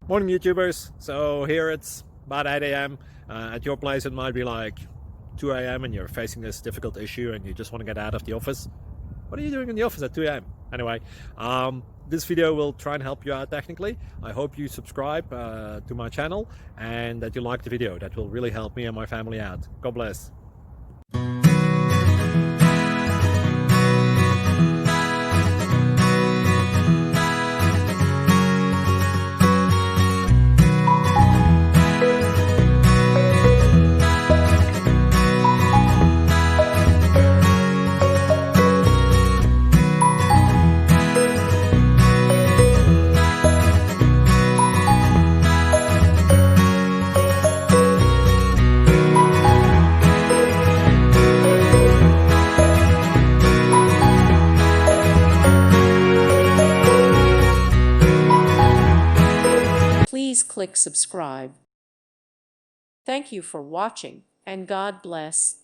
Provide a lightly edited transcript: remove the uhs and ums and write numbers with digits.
Morning YouTubers. So here it's about 8 a.m. At your place it might be like 2 a.m. and you're facing this difficult issue and you just want to get out of the office. What are you doing in the office at 2 a.m.? Anyway, this video will try and help you out technically. I hope you subscribe to my channel and that you like the video. That will really help me and my family out. God bless. Please click subscribe. Thank you for watching, and God bless.